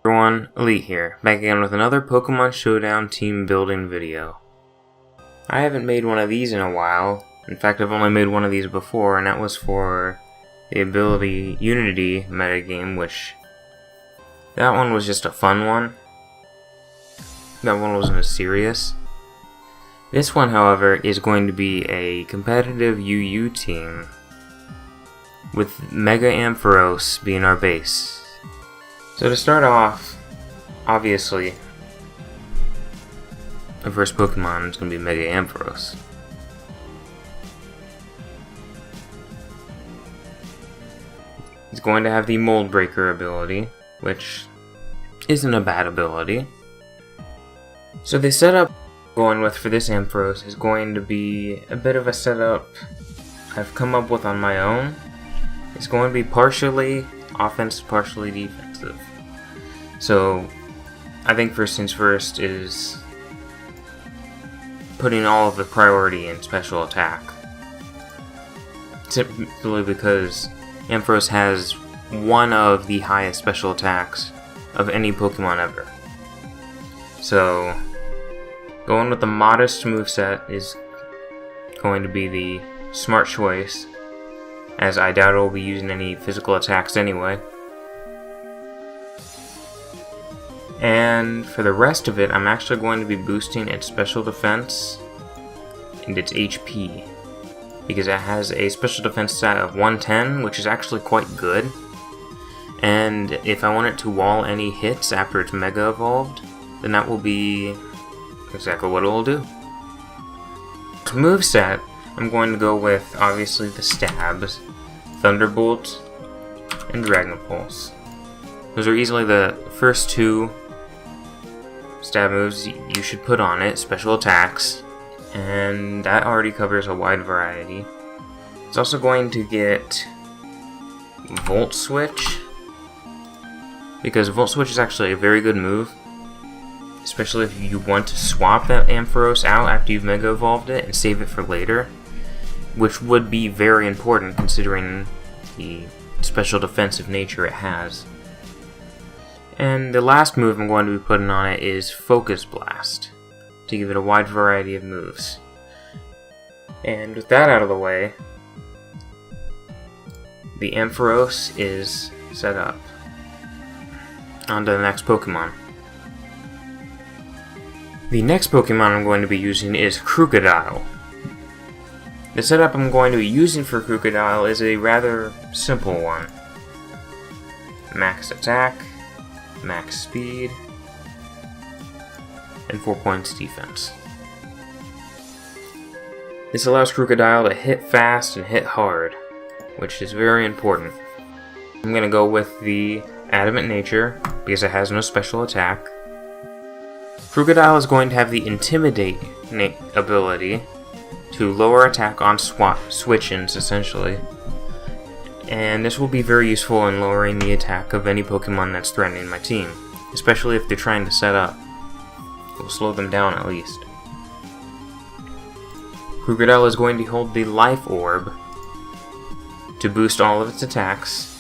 Everyone, Elite here, back again with another Pokemon Showdown team building video. I haven't made one of these in a while. In fact, I've only made one of these before, and that was for the ability Unity metagame, which that one was just a fun one. That one wasn't as serious. This one, however, is going to be a competitive UU team with Mega Ampharos being our base. So to start off, obviously, the first Pokemon is going to be Mega Ampharos. He's going to have the Mold Breaker ability, which isn't a bad ability. So the setup going with for this Ampharos is going to be a bit of a setup I've come up with on my own. It's going to be partially offensive, partially defensive. So I think first things first is putting all of the priority in special attack. Simply because Ampharos has one of the highest special attacks of any Pokemon ever. So going with the modest moveset is going to be the smart choice, as I doubt it will be using any physical attacks anyway. And for the rest of it, I'm actually going to be boosting its special defense and its HP, because it has a special defense stat of 110, which is actually quite good. And if I want it to wall any hits after it's Mega Evolved, then that will be exactly what it will do. To moveset, I'm going to go with, obviously, the Stabs, Thunderbolt, and Dragon Pulse. Those are easily the first two stab moves you should put on it, special attacks, and that already covers a wide variety. It's also going to get Volt Switch, because Volt Switch is actually a very good move, especially if you want to swap that Ampharos out after you've Mega Evolved it and save it for later, which would be very important considering the special defensive nature it has. And the last move I'm going to be putting on it is Focus Blast, to give it a wide variety of moves. And with that out of the way, the Ampharos is set up. On to the next Pokemon. The next Pokemon I'm going to be using is Krookodile. The setup I'm going to be using for Krookodile is a rather simple one. Max attack, max speed, and 4 points defense. This allows Krookodile to hit fast and hit hard, which is very important. I'm going to go with the Adamant Nature, because it has no special attack. Krookodile is going to have the Intimidate ability to lower attack on switch-ins, essentially. And this will be very useful in lowering the attack of any Pokemon that's threatening my team, especially if they're trying to set up. It will slow them down at least. Krookodile is going to hold the Life Orb to boost all of its attacks.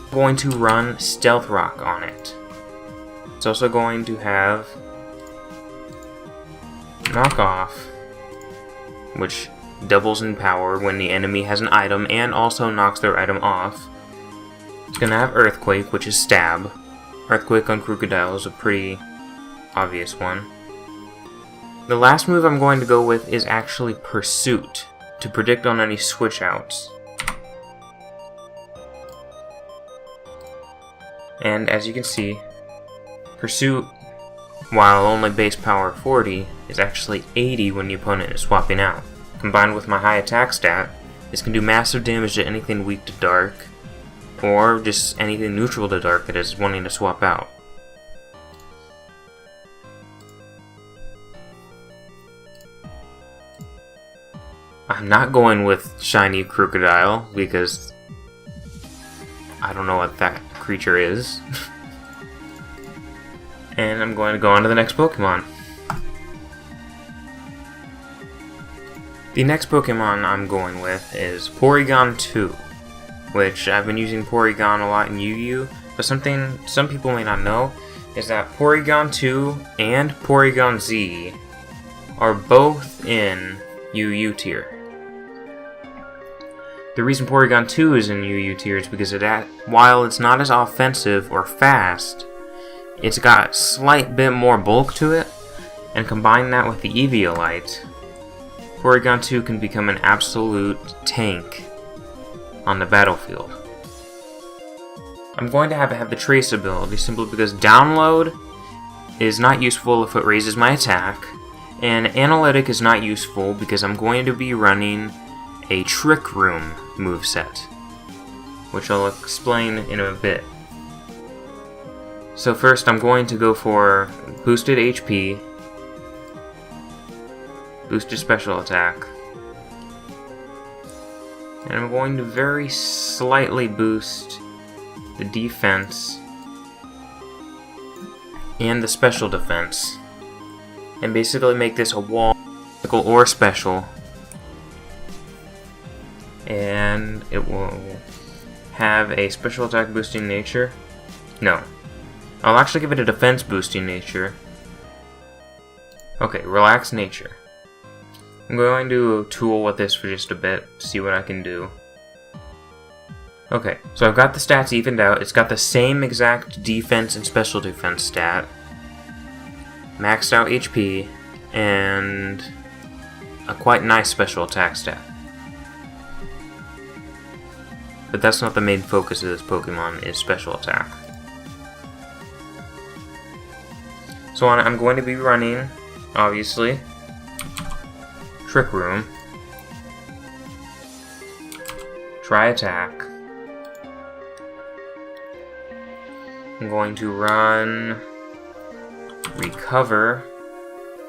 I'm going to run Stealth Rock on it. It's also going to have Knock Off, which doubles in power when the enemy has an item and also knocks their item off. It's going to have Earthquake, which is Stab. Earthquake on Krookodile is a pretty obvious one. The last move I'm going to go with is actually Pursuit, to predict on any switch outs. And as you can see, Pursuit, while only base power 40, is actually 80 when the opponent is swapping out. Combined with my high attack stat, this can do massive damage to anything weak to dark, or just anything neutral to dark that is wanting to swap out. I'm not going with Shiny Krookodile, because I don't know what that creature is. And I'm going to go on to the next Pokemon. The next Pokemon I'm going with is Porygon 2, which I've been using Porygon a lot in UU, but something some people may not know is that Porygon 2 and Porygon Z are both in UU tier. The reason Porygon 2 is in UU tier is because while it's not as offensive or fast, it's got a slight bit more bulk to it, and combine that with the Eviolite, Porygon 2 can become an absolute tank on the battlefield. I'm going to have the Trace ability simply because Download is not useful if it raises my attack, and Analytic is not useful because I'm going to be running a Trick Room moveset, which I'll explain in a bit. So first I'm going to go for boosted HP, boosted special attack, and I'm going to very slightly boost the defense and the special defense, and basically make this a wall or special, and it will have a special attack boosting nature. No, I'll actually give it a defense boosting nature. Okay, relax nature. I'm going to tool with this for just a bit, see what I can do. Okay, so I've got the stats evened out. It's got the same exact defense and special defense stat, maxed out HP, and a quite nice special attack stat. But that's not the main focus of this Pokemon, is special attack. So I'm going to be running, obviously, Trick Room, Try Attack. I'm going to run Recover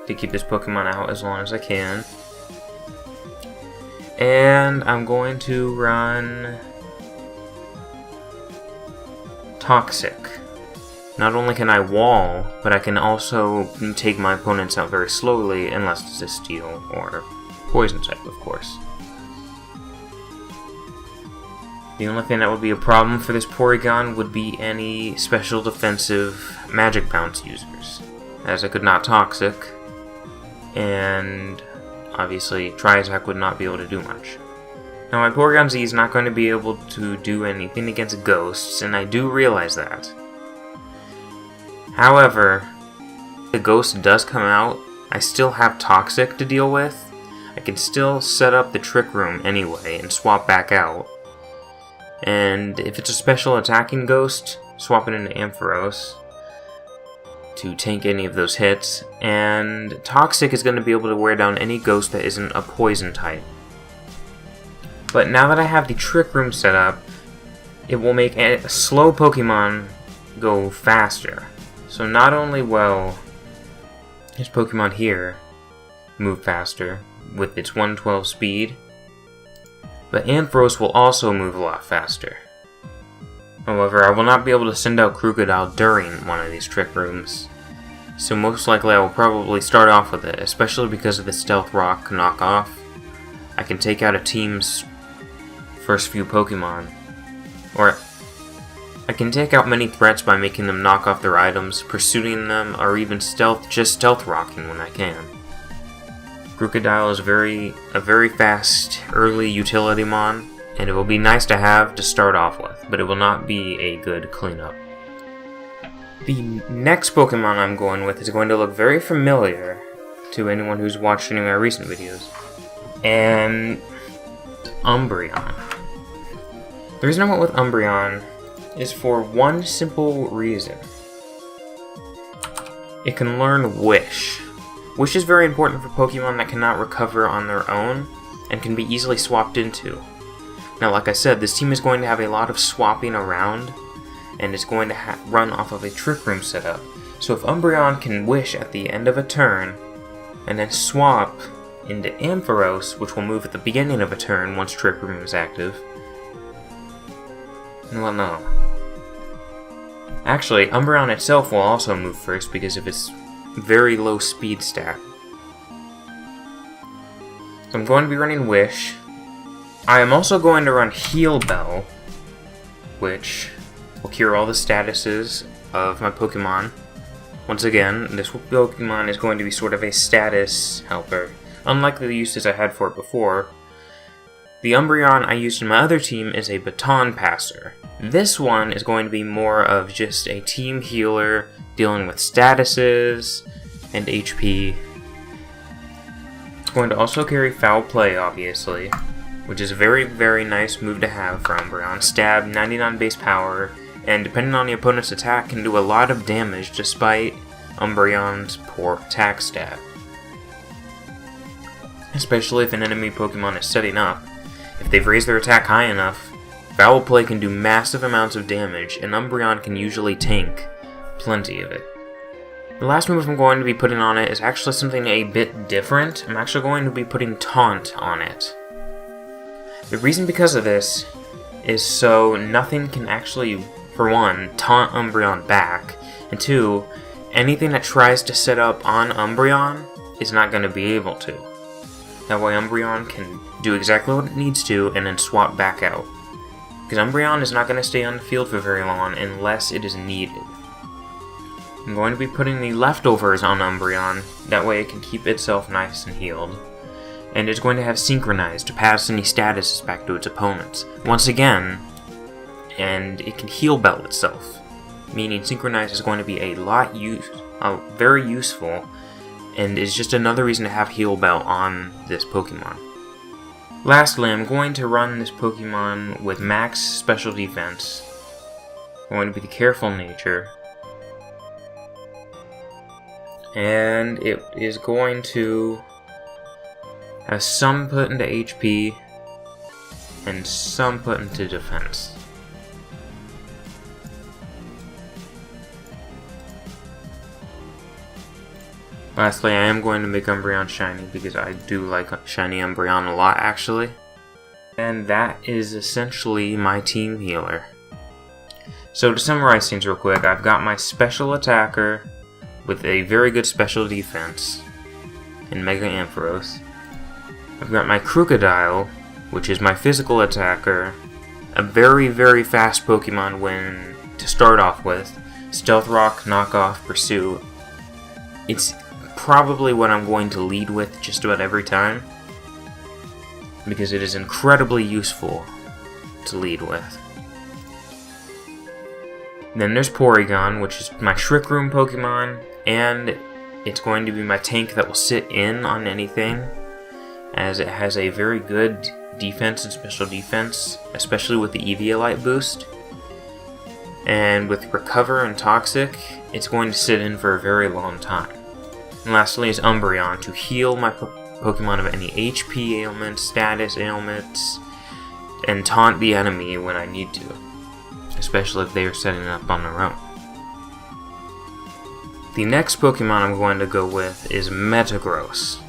to keep this Pokemon out as long as I can. And I'm going to run Toxic. Not only can I wall, but I can also take my opponents out very slowly, unless it's a Steel or Poison type, of course. The only thing that would be a problem for this Porygon would be any special defensive Magic Bounce users, as I could not Toxic, and obviously Tri-Attack would not be able to do much. Now my Porygon Z is not going to be able to do anything against ghosts, and I do realize that. However, if the ghost does come out, I still have Toxic to deal with. I can still set up the Trick Room anyway and swap back out. And if it's a special attacking ghost, swap it into Ampharos to tank any of those hits. And Toxic is going to be able to wear down any ghost that isn't a poison type. But now that I have the Trick Room set up, it will make a slow Pokemon go faster. So not only will this Pokemon here move faster with its 112 speed, but Ampharos will also move a lot faster. However, I will not be able to send out Krookodile during one of these Trick Rooms, so most likely I will probably start off with it, especially because of the Stealth Rock knockoff. I can take out a team's first few Pokemon, or I can take out many threats by making them knock off their items, pursuing them, or even just stealth rocking when I can. Krookodile is a very fast early utility mon, and it will be nice to have to start off with, but it will not be a good cleanup. The next Pokemon I'm going with is going to look very familiar to anyone who's watched any of my recent videos, and Umbreon. The reason I went with Umbreon is for one simple reason. It can learn Wish. Wish is very important for Pokemon that cannot recover on their own and can be easily swapped into. Now, like I said, this team is going to have a lot of swapping around, and it's going to run off of a Trick Room setup. So if Umbreon can Wish at the end of a turn, and then swap into Ampharos, which will move at the beginning of a turn once Trick Room is active. Well, no. Actually, Umbreon itself will also move first because of its very low speed stat. So I'm going to be running Wish. I am also going to run Heal Bell, which will cure all the statuses of my Pokemon. Once again, this Pokemon is going to be sort of a status helper. Unlike the uses I had for it before, the Umbreon I used in my other team is a baton passer. This one is going to be more of just a team healer, dealing with statuses and HP. It's going to also carry Foul Play, obviously, which is a very, very nice move to have for Umbreon. Stab, 99 base power, and depending on the opponent's attack, can do a lot of damage despite Umbreon's poor attack stat. Especially if an enemy Pokemon is setting up. If they've raised their attack high enough, Foul Play can do massive amounts of damage, and Umbreon can usually tank plenty of it. The last move I'm going to be putting on it is actually something a bit different. I'm actually going to be putting Taunt on it. The reason because of this is so nothing can actually, for one, taunt Umbreon back, and two, anything that tries to set up on Umbreon is not going to be able to. That way Umbreon can do exactly what it needs to and then swap back out. Because Umbreon is not going to stay on the field for very long unless it is needed. I'm going to be putting the leftovers on Umbreon, that way it can keep itself nice and healed. And it's going to have Synchronize to pass any statuses back to its opponents. Once again, and it can Heal Bell itself, meaning Synchronize is going to be very useful, and is just another reason to have Heal Bell on this Pokemon. Lastly, I'm going to run this Pokemon with max special defense. I'm going to be the Careful Nature, and it is going to have some put into HP and some put into defense. Lastly, I am going to make Umbreon shiny because I do like shiny Umbreon a lot, actually. And that is essentially my team healer. So to summarize things real quick, I've got my special attacker with a very good special defense in Mega Ampharos. I've got my Crocodile, which is my physical attacker, a very, very fast Pokemon to start off with. Stealth Rock, Knockoff, Pursue. It's probably what I'm going to lead with just about every time, because it is incredibly useful to lead with. Then there's Porygon, which is my Trick Room Pokemon, and it's going to be my tank that will sit in on anything, as it has a very good defense and special defense, especially with the Eviolite boost. And with Recover and Toxic, it's going to sit in for a very long time. And lastly is Umbreon, to heal my Pokemon of any HP ailments, status ailments, and taunt the enemy when I need to, especially if they are setting up on their own. The next Pokemon I'm going to go with is Metagross.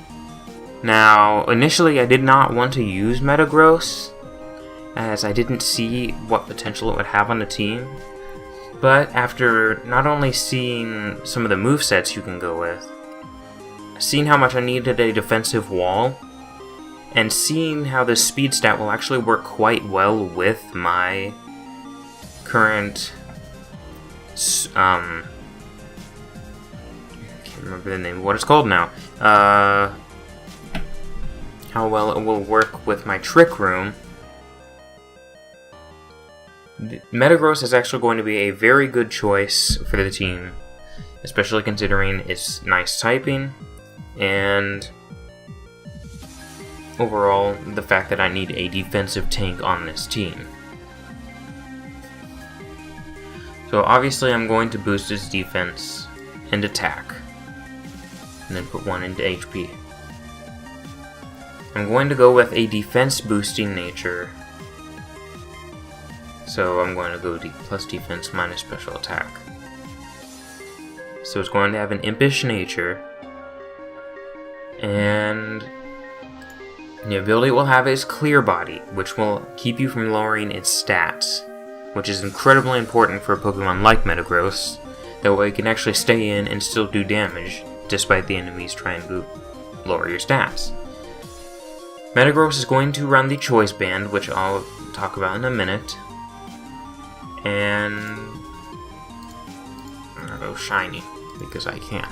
Now, initially I did not want to use Metagross, as I didn't see what potential it would have on the team, but after not only seeing some of the movesets you can go with, seeing how much I needed a defensive wall, and seeing how this speed stat will actually work quite well with my current, I can't remember the name of what it's called now, how well it will work with my Trick Room, Metagross is actually going to be a very good choice for the team, especially considering its nice typing, and overall the fact that I need a defensive tank on this team. So obviously I'm going to boost its defense and attack, and then put one into HP. I'm going to go with a defense boosting nature, so I'm going to go plus defense minus special attack. So it's going to have an impish nature, and the ability it will have is Clear Body, which will keep you from lowering its stats, which is incredibly important for a Pokemon like Metagross. That way it can actually stay in and still do damage, despite the enemies trying to lower your stats. Metagross is going to run the Choice Band, which I'll talk about in a minute, and gonna go shiny, because I can.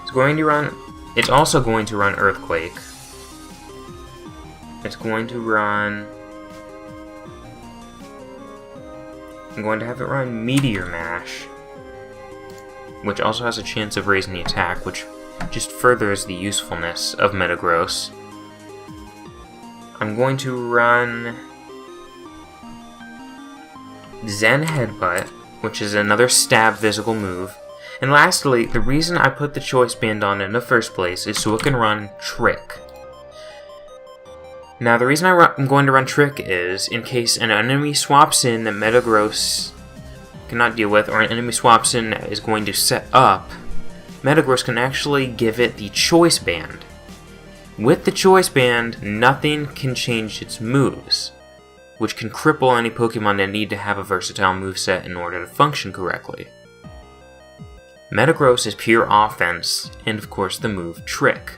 It's going to run... It's also going to run Earthquake. It's going to run... I'm going to have it run Meteor Mash, which also has a chance of raising the attack, which just furthers the usefulness of Metagross. I'm going to run Zen Headbutt, which is another stab physical move. And lastly, the reason I put the Choice Band on in the first place is so it can run Trick. Now, the reason I'm going to run Trick is in case an enemy swaps in that Metagross cannot deal with, or an enemy swaps in that is going to set up, Metagross can actually give it the Choice Band. With the Choice Band, nothing can change its moves, which can cripple any Pokemon that need to have a versatile moveset in order to function correctly. Metagross is pure offense, and of course the move Trick.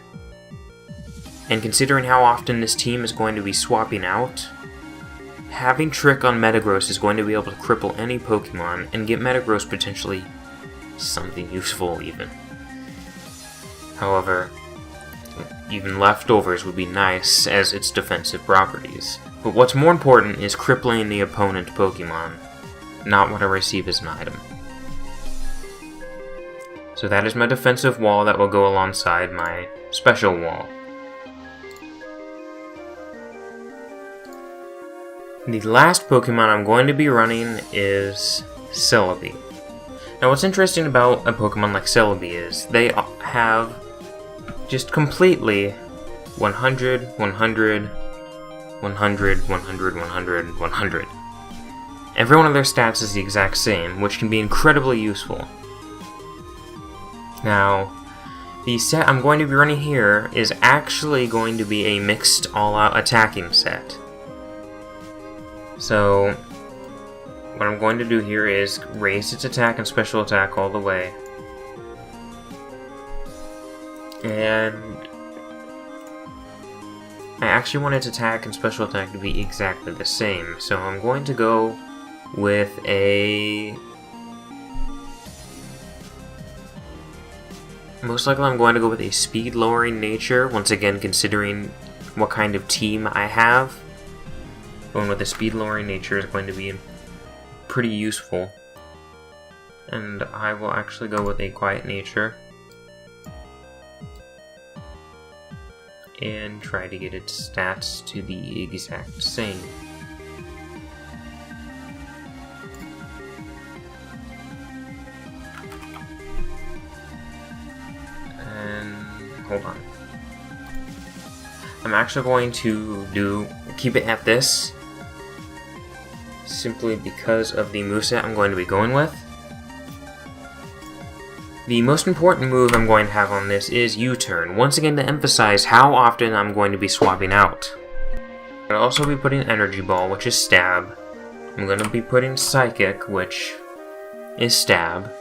And considering how often this team is going to be swapping out, having Trick on Metagross is going to be able to cripple any Pokemon and get Metagross potentially something useful even. However, even leftovers would be nice as its defensive properties. But what's more important is crippling the opponent Pokemon, not what I receive as an item. So that is my defensive wall that will go alongside my special wall. The last Pokemon I'm going to be running is Celebi. Now what's interesting about a Pokemon like Celebi is they have just completely 100, 100, 100, 100, 100, 100. Every one of their stats is the exact same, which can be incredibly useful. Now, the set I'm going to be running here is actually going to be a mixed all-out attacking set. So, what I'm going to do here is raise its attack and special attack all the way. And I actually want its attack and special attack to be exactly the same, so I'm going to go with a... Most likely I'm going to go with a speed-lowering nature, once again considering what kind of team I have. Going with a speed-lowering nature is going to be pretty useful. And I will actually go with a quiet nature. And try to get its stats to the exact same. And hold on. I'm actually going to keep it at this, simply because of the moveset I'm going to be going with. The most important move I'm going to have on this is U-turn, once again to emphasize how often I'm going to be swapping out. I'll also be putting Energy Ball, which is Stab. I'm going to be putting Psychic, which is Stab.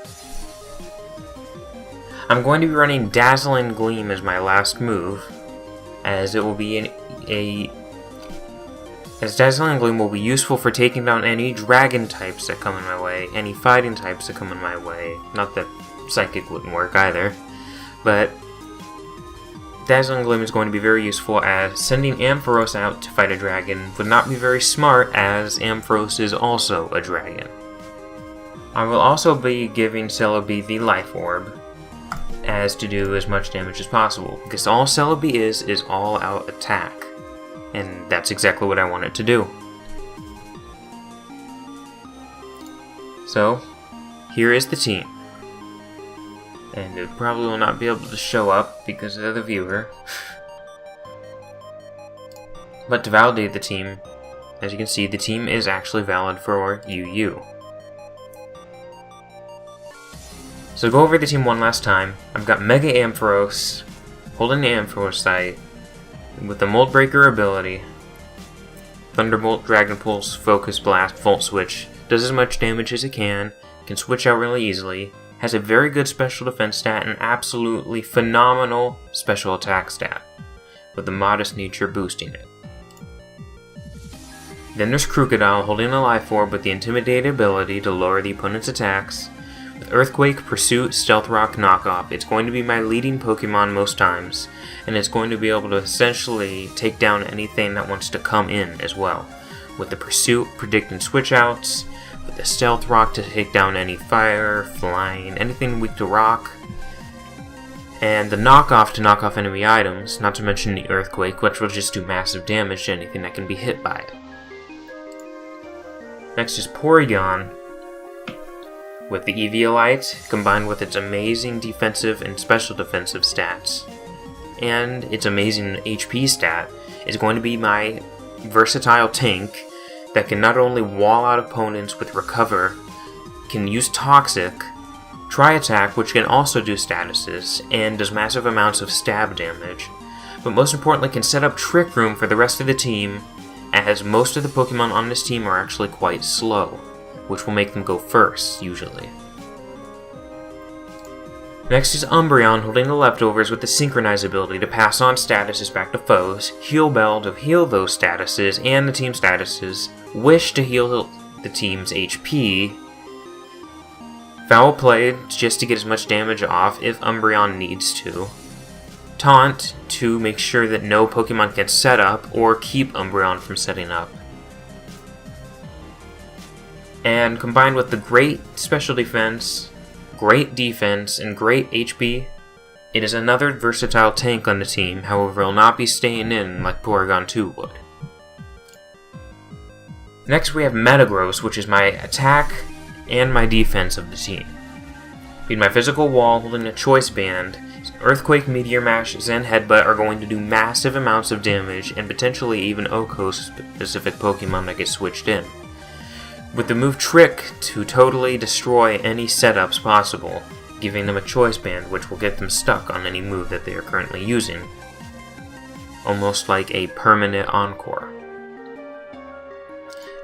I'm going to be running Dazzling Gleam as my last move, as it will be as Dazzling Gleam will be useful for taking down any Dragon types that come in my way, any Fighting types that come in my way. Not that Psychic wouldn't work either, but Dazzling Gleam is going to be very useful, as sending Ampharos out to fight a dragon would not be very smart, as Ampharos is also a dragon. I will also be giving Celebi the Life Orb, as to do as much damage as possible, because all Celebi is all-out attack, and that's exactly what I want it to do. So, here is the team. And it probably will not be able to show up because of the viewer. But to validate the team, as you can see, the team is actually valid for UU. So go over the team one last time. I've got Mega Ampharos, holding the Ampharos site, with the Mold Breaker ability, Thunderbolt, Dragon Pulse, Focus Blast, Volt Switch, does as much damage as it can switch out really easily, has a very good special defense stat and absolutely phenomenal special attack stat, with the Modest Nature boosting it. Then there's Crocodile holding a Life Orb with the Intimidate ability to lower the opponent's attacks, With Earthquake, Pursuit, Stealth Rock, Knockoff, it's going to be my leading Pokemon most times, and it's going to be able to essentially take down anything that wants to come in as well. With the Pursuit, predicting switch outs, with the Stealth Rock to take down any fire, flying, anything weak to rock, and the Knockoff to knock off enemy items, not to mention the Earthquake, which will just do massive damage to anything that can be hit by it. Next is Porygon, with the Eviolite, combined with its amazing defensive and special defensive stats, and its amazing HP stat, is going to be my versatile tank that can not only wall out opponents with Recover, can use Toxic, Tri-Attack, which can also do statuses, and does massive amounts of stab damage, but most importantly can set up Trick Room for the rest of the team, as most of the Pokemon on this team are actually quite slow, which will make them go first, usually. Next is Umbreon, holding the leftovers with the Synchronize ability to pass on statuses back to foes, Heal Bell to heal those statuses and the team statuses, Wish to heal the team's HP, Foul Play just to get as much damage off if Umbreon needs to, Taunt to make sure that no Pokemon can set up or keep Umbreon from setting up. And combined with the great special defense, great defense, and great HP, it is another versatile tank on the team, however it will not be staying in like Porygon 2 would. Next we have Metagross, which is my attack and my defense of the team. Being my physical wall holding a Choice Band, Earthquake, Meteor Mash, Zen Headbutt are going to do massive amounts of damage and potentially even OHKO specific Pokemon that get switched in. With the move Trick to totally destroy any setups possible, giving them a Choice Band which will get them stuck on any move that they are currently using. Almost like a permanent Encore.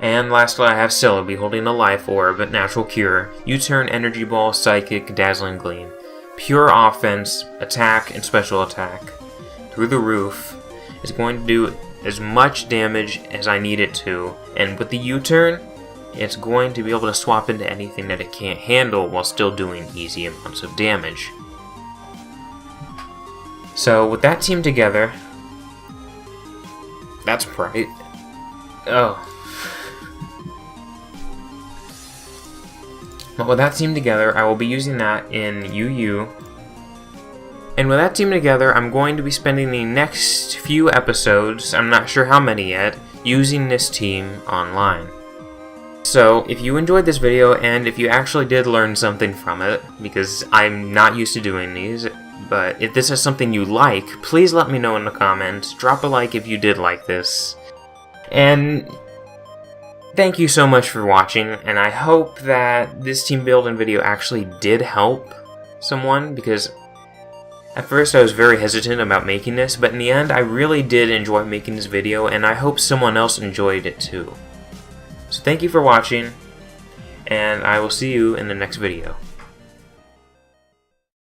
And lastly I have Celebi holding a Life Orb, Natural Cure, U-Turn, Energy Ball, Psychic, Dazzling Gleam. Pure offense, attack, and special attack. Through the roof. Is going to do as much damage as I need it to, and with the U-Turn, it's going to be able to swap into anything that it can't handle while still doing easy amounts of damage. So with that team together, that's right. Oh. But with that team together, I will be using that in UU. And with that team together, I'm going to be spending the next few episodes, I'm not sure how many yet, using this team online. So, if you enjoyed this video, and if you actually did learn something from it, because I'm not used to doing these, but if this is something you like, please let me know in the comments. Drop a like if you did like this. And thank you so much for watching, and I hope that this team building video actually did help someone, because at first I was very hesitant about making this, but in the end I really did enjoy making this video, and I hope someone else enjoyed it too. So thank you for watching, and I will see you in the next video.